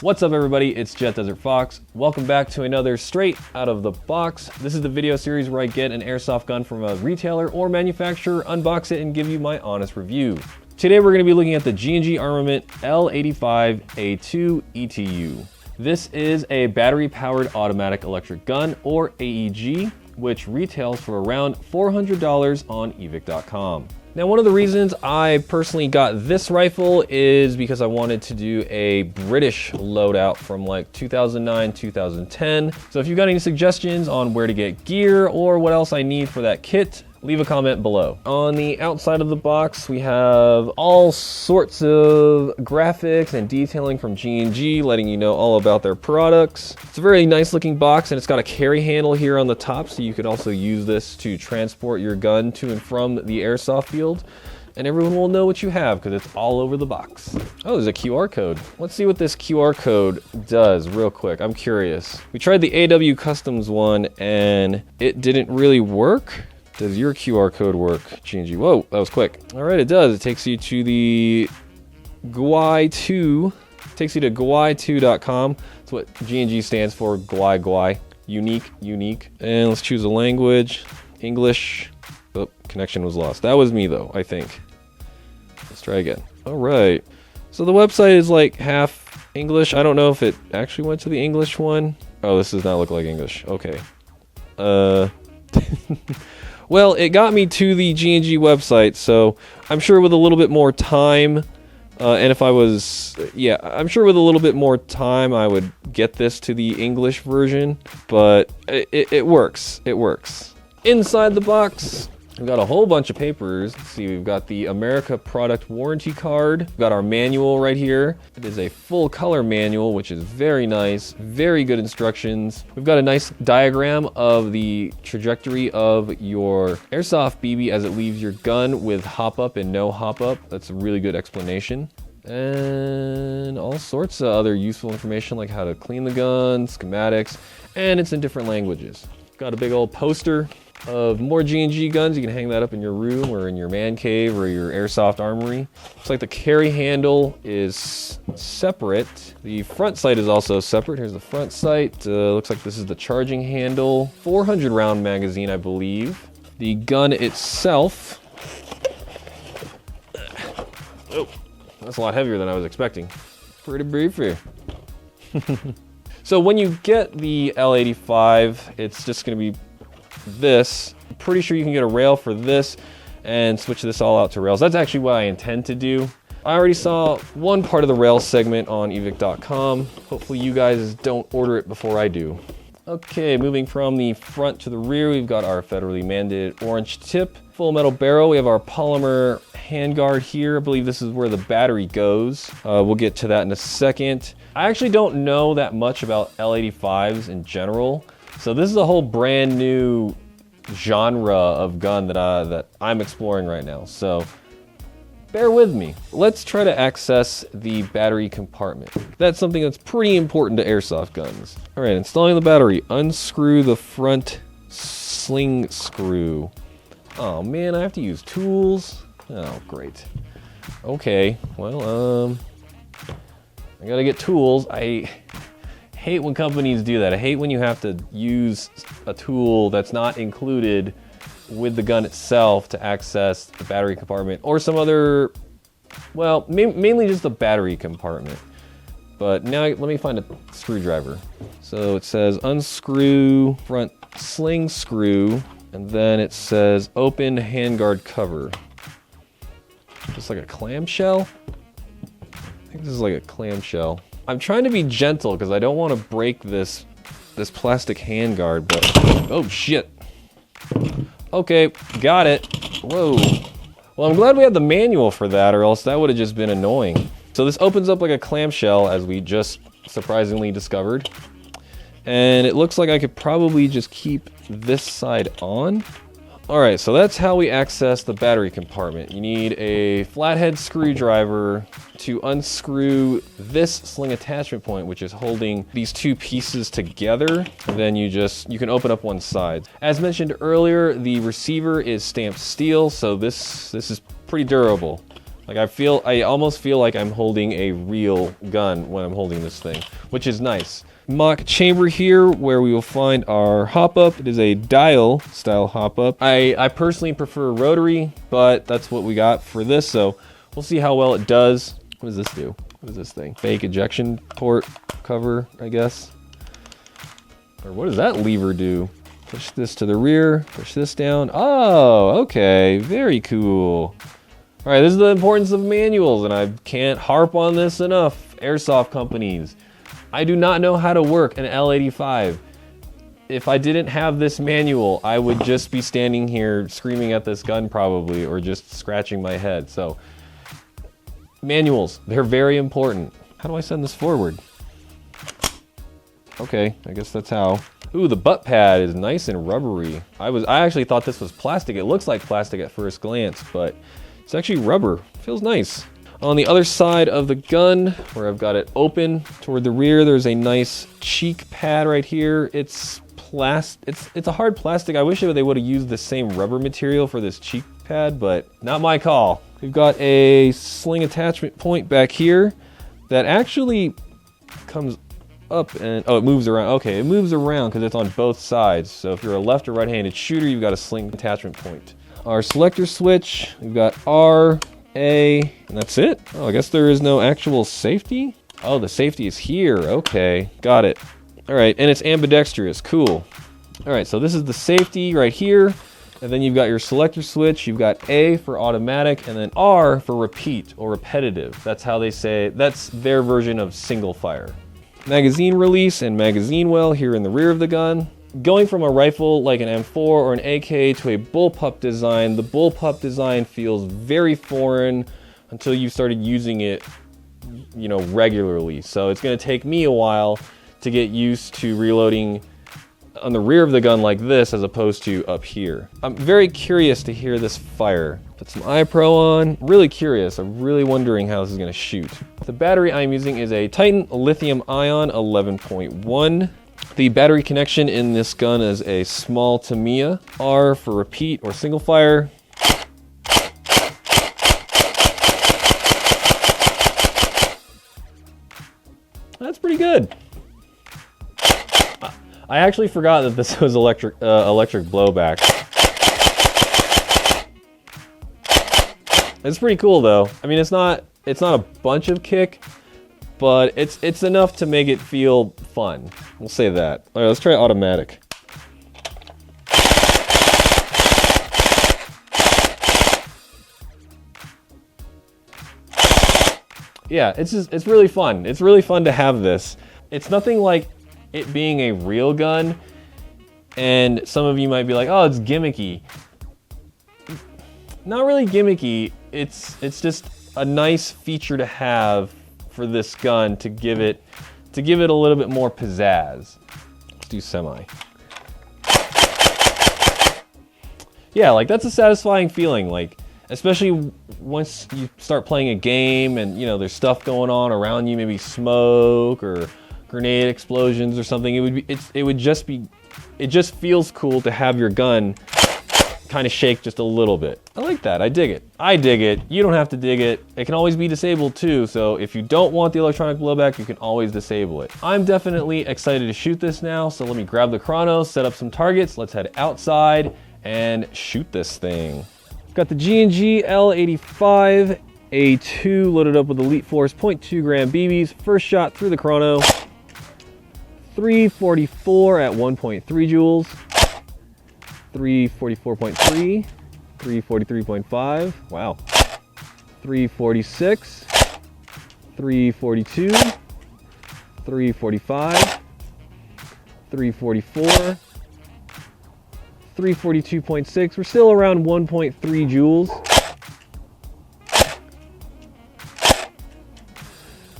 What's up everybody, it's Jet Desert Fox. Welcome back to another straight out of the box. This is the video series where I get an airsoft gun from a retailer or manufacturer, unbox it, and give you my honest review. Today we're going to be looking at the G&G Armament L85A2 ETU. This is a battery-powered automatic electric gun, or AEG, which retails for around $400 on evic.com. Now, one of the reasons I personally got this rifle is because I wanted to do a British loadout from like 2009, 2010. So if you've got any suggestions on where to get gear or what else I need for that kit, leave a comment below. On the outside of the box, we have all sorts of graphics and detailing from G&G, letting you know all about their products. It's a very nice looking box, and it's got a carry handle here on the top, so you could also use this to transport your gun to and from the airsoft field. And everyone will know what you have because it's all over the box. Oh, there's a QR code. Let's see what this QR code does real quick. I'm curious. We tried the AW Customs one and it didn't really work. Does your QR code work, G&G? Whoa, that was quick. All right, it does. It takes you to the GUI2. Takes you to GUI2.com. That's what G&G stands for, GUI. Unique. And let's choose a language. English. Oh, connection was lost. That was me though, I think. Let's try again. All right. So the website is like half English. I don't know if it actually went to the English one. Oh, this does not look like English. Okay. Well, it got me to the G&G website, so I'm sure with a little bit more time, and if I was, I'm sure with a little bit more time I would get this to the English version, but it works. It works. Inside the box, we've got a whole bunch of papers. Let's see, we've got the America product warranty card. We've got our manual right here. It is a full color manual, which is very nice, very good instructions. We've got a nice diagram of the trajectory of your airsoft BB as it leaves your gun with hop up and no hop up. That's a really good explanation. And all sorts of other useful information like how to clean the gun, schematics, and it's in different languages. Got a big old poster of more G&G guns. You can hang that up in your room or in your man cave or your airsoft armory. Looks like the carry handle is separate. The front sight is also separate. Here's the front sight. Looks like this is the charging handle. 400 round magazine, I believe. The gun itself. Oh, that's a lot heavier than I was expecting. Pretty beefy. So when you get the L85, it's just going to be this. I'm pretty sure you can get a rail for this and switch this all out to rails. That's actually what I intend to do. I already saw one part of the rail segment on evic.com. Hopefully you guys don't order it before I do. Okay, moving from the front to the rear, we've got our federally mandated orange tip, full metal barrel. We have our polymer handguard here. I believe this is where the battery goes. We'll get to that in a second. I actually don't know that much about L85s in general. So this is a whole brand new genre of gun that I'm exploring right now. So bear with me. Let's try to access the battery compartment. That's something that's pretty important to airsoft guns. All right, installing the battery. Unscrew the front sling screw. Oh man, I have to use tools. Oh, great. Okay, well, I gotta get tools. I hate when companies do that. I hate when you have to use a tool that's not included with the gun itself to access the battery compartment or some other, well, mainly just the battery compartment. But now let me find a screwdriver. So it says unscrew front sling screw, and then it says open handguard cover. Just like a clamshell? I think this is like a clamshell. I'm trying to be gentle because I don't want to break this plastic handguard, but oh shit. Okay, got it. Whoa. Well, I'm glad we had the manual for that, or else that would have just been annoying. So this opens up like a clamshell, as we just surprisingly discovered. And it looks like I could probably just keep this side on. All right, so that's how we access the battery compartment. You need a flathead screwdriver to unscrew this sling attachment point, which is holding these two pieces together. And then you can open up one side. As mentioned earlier, the receiver is stamped steel, so this is pretty durable. Like I almost feel like I'm holding a real gun when I'm holding this thing, which is nice. Mock chamber here where we will find our hop-up. It is a dial style hop-up. I personally prefer rotary, but that's what we got for this, so we'll see how well it does. What does this do? What is this thing? Fake ejection port cover, I guess. Or what does that lever do? Push this to the rear, push this down. Oh, okay, very cool. All right, this is the importance of manuals, and I can't harp on this enough. Airsoft companies. I do not know how to work an L85. If I didn't have this manual, I would just be standing here screaming at this gun probably, or just scratching my head. So, manuals, they're very important. How do I send this forward? Okay, I guess that's how. Ooh, the butt pad is nice and rubbery. I actually thought this was plastic. It looks like plastic at first glance, but it's actually rubber. Feels nice. On the other side of the gun, where I've got it open toward the rear, there's a nice cheek pad right here. It's a hard plastic. I wish they would have used the same rubber material for this cheek pad, but not my call. We've got a sling attachment point back here that actually comes up and, oh, it moves around. Okay, it moves around because it's on both sides. So if you're a left or right-handed shooter, you've got a sling attachment point. Our selector switch, we've got R, A, and that's it. Oh, I guess there is no actual safety. Oh, the safety is here. Okay, got it. All right, and it's ambidextrous. Cool. All right, so this is the safety right here. And then you've got your selector switch. You've got A for automatic, and then R for repeat or repetitive. That's how they say, that's their version of single fire. Magazine release and magazine well here in the rear of the gun. Going from a rifle like an M4 or an AK to a bullpup design, the bullpup design feels very foreign until you started using it, you know, regularly. So it's going to take me a while to get used to reloading on the rear of the gun like this as opposed to up here. I'm very curious to hear this fire. Put some iPro on. Really curious. I'm really wondering how this is going to shoot. The battery I'm using is a Titan lithium ion 11.1. The battery connection in this gun is a small Tamiya. R for repeat or single fire. That's pretty good. I actually forgot that this was electric blowback. It's pretty cool though. I mean, it's not a bunch of kick, but it's enough to make it feel fun. We'll say that. All right, let's try automatic. Yeah, it's really fun. It's really fun to have this. It's nothing like it being a real gun, and some of you might be like, oh, it's gimmicky. Not really gimmicky. It's just a nice feature to have for this gun to give it a little bit more pizzazz. Let's do semi. Yeah, like that's a satisfying feeling, like especially once you start playing a game and you know there's stuff going on around you, maybe smoke or grenade explosions or something. It just feels cool to have your gun kind of shake just a little bit. I like that. I dig it. I dig it. You don't have to dig it. It can always be disabled too, so if you don't want the electronic blowback, you can always disable it. I'm definitely excited to shoot this now, so let me grab the chrono, set up some targets, let's head outside and shoot this thing. Got the G&G L85A2 loaded up with Elite Force 0.2 gram BBs. First shot through the chrono. 344 at 1.3 joules. 344.3. 343.5. Wow. 346. 342. 345. 344. 342.6. We're still around 1.3 joules.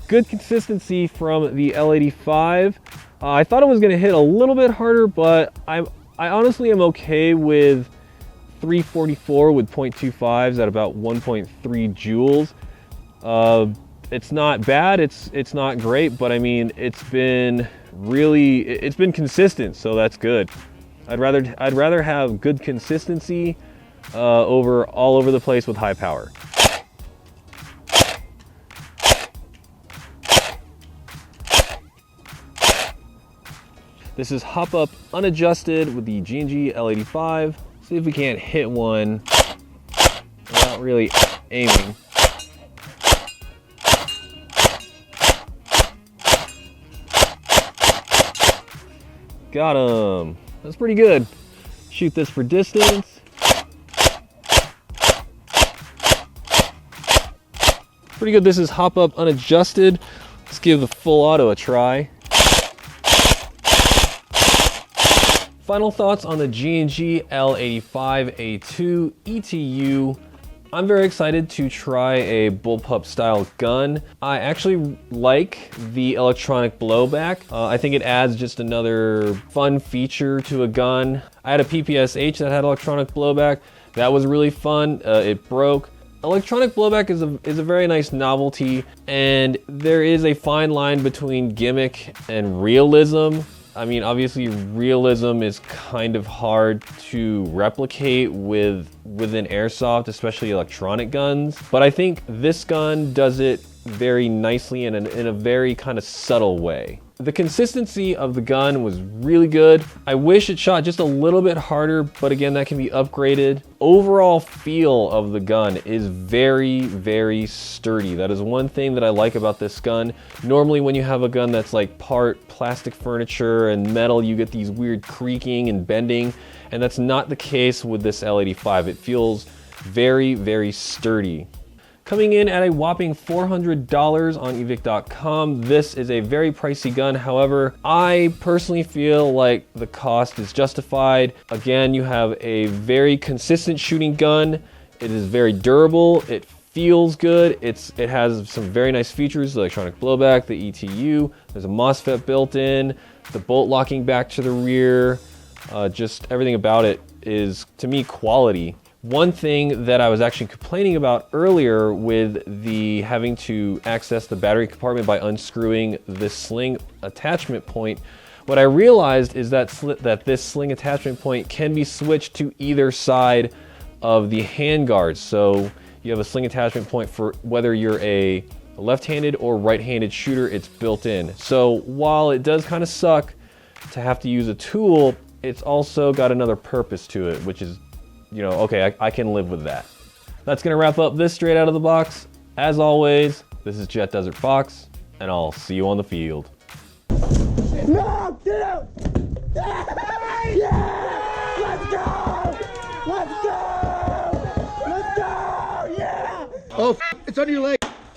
Good consistency from the L85. I thought it was going to hit a little bit harder, but I honestly am okay with 344 with 0.25s at about 1.3 joules. It's not bad, it's not great, but I mean it's been consistent, so that's good. I'd rather have good consistency all over the place with high power. This is hop up unadjusted with the G&G L85. See if we can't hit one without really aiming. Got him. That's pretty good. Shoot this for distance. Pretty good. This is hop up unadjusted. Let's give the full auto a try. Final thoughts on the G&G L85A2 ETU. I'm very excited to try a bullpup style gun. I actually like the electronic blowback. I think it adds just another fun feature to a gun. I had a PPSH that had electronic blowback. That was really fun. It broke. Electronic blowback is a very nice novelty, and there is a fine line between gimmick and realism. I mean, obviously realism is kind of hard to replicate within airsoft, especially electronic guns. But I think this gun does it very nicely in a very kind of subtle way. The consistency of the gun was really good. I wish it shot just a little bit harder, but again, that can be upgraded. Overall feel of the gun is very, very sturdy. That is one thing that I like about this gun. Normally when you have a gun that's like part plastic furniture and metal, you get these weird creaking and bending, and that's not the case with this L85. It feels very, very sturdy. Coming in at a whopping $400 on evic.com. This is a very pricey gun. However, I personally feel like the cost is justified. Again, you have a very consistent shooting gun. It is very durable. It feels good. It has some very nice features, the electronic blowback, the ETU. There's a MOSFET built in, the bolt locking back to the rear. Just everything about it is, to me, quality. One thing that I was actually complaining about earlier with the having to access the battery compartment by unscrewing this sling attachment point, what I realized is that this sling attachment point can be switched to either side of the handguard. So you have a sling attachment point for whether you're a left-handed or right-handed shooter, it's built in. So while it does kind of suck to have to use a tool, it's also got another purpose to it, which is, you know, okay, I can live with that. That's gonna wrap up this straight out of the box. As always, this is Jet Desert Fox, and I'll see you on the field. No, get out! Yeah! Let's go! Let's go! Let's go! Yeah! Oh, it's on your leg.